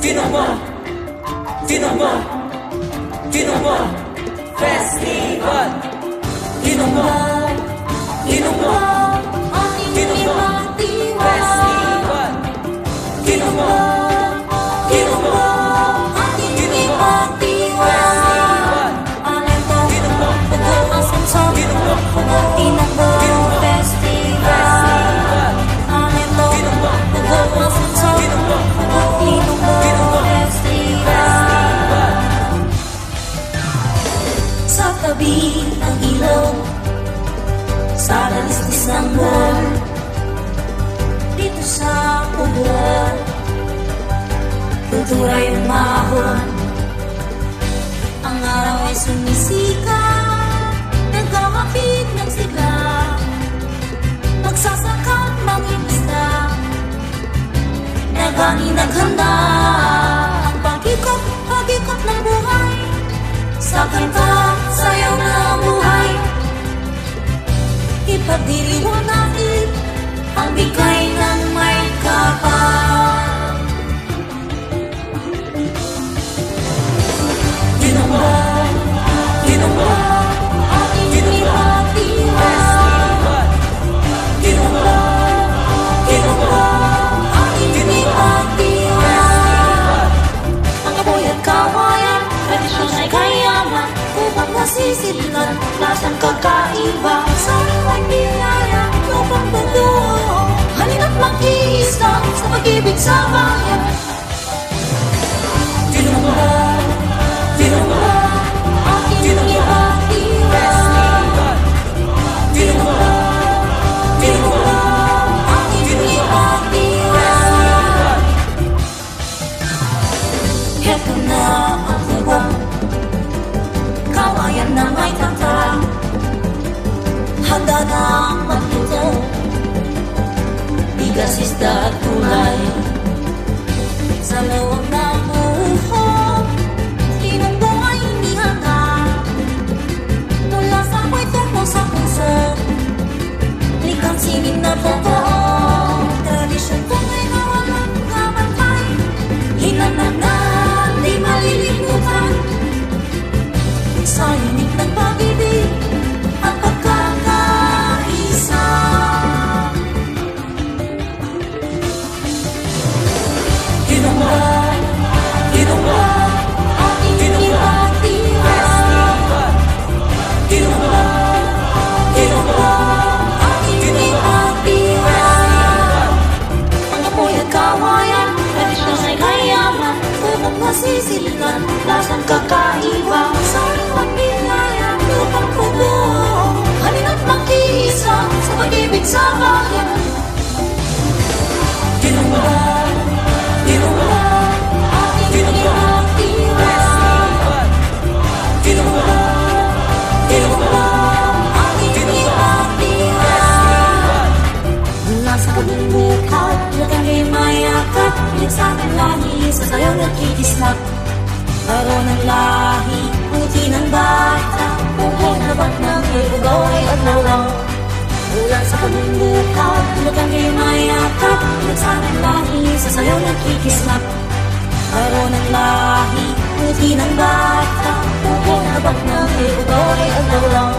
Tinomo, Tinomo, Tinomo Festival. Tinomo, Tinomo, Tinomo Festival. Tinomo, Tinomo, Tinomo Festival. Tinomo, Tinomo sa tabi ng ilog, sa dalisdis ng buwan, dito sa Puguan, kultura yung mahon. Ang araw ay sumisikat, nagkakapit ng sigla, magsasakap mangingisda, nagani naghanda ang pag-ikot ng buhay. Sa kanta, sayaw na ang buhay. Ipagdiriwang natin ang bigay ng may kapal. Tinomo, Tinomo, ating ipagdiwang. Tinomo, Tinomo, ating ipagdiwang. Ang apoy at kawayan, tradisyon ay kayaman, upang nasisilan, lasang kakaiba. Sa iwa'y biyaya, upang bubuo, halina't mag-iisa sa pag-ibig sa bayan. Tinomo, Tinomo, aking ipagdiwang. Tinomo, Tinomo, aking ipagdiwang. Heto na ang huwag, kawayan na may tata, handa na ang magluto, bigas, isda at gulay. Sa loob ng buhok, tinumbo ay inihanda, mula sa apoy tungo sa puso, likang sining na totoo. Tradisyon kong ay nawalang kabantay, hinanap na di malilimutan. Sa inig ng pag-ibig at pagkakaisa. Tinomo, Tinomo, aking ipagdiwang. Tinomo, Tinomo, aking ipagdiwang. Ang apoy at kawayan, tradisyon ay kayaman, upang nasisilan, lasang kakaiba. Sa iwang biyaya, upang pubuo, halina't mag-iisa sa pag-ibig sa bayan. Tinomo, Tinomo, aking ipagdiwang. Tinomo, Tinomo, aking ipagdiwang. Mula sa kabundukan, lagang ay mayakap, pilit sa aking lahi, sa sayaw nagkikislap. Laro ng lahi, puti ng bata, buhay na ba't ng ilugaw ay adlaw lang. Mula sa kabundukan, lagang ay mayakap, pilit sa aking lahi, sa sayaw nagkikislap. Laro ng lahi, puti ng bata, buhay na ba't ng ilugaw ay adlaw lang.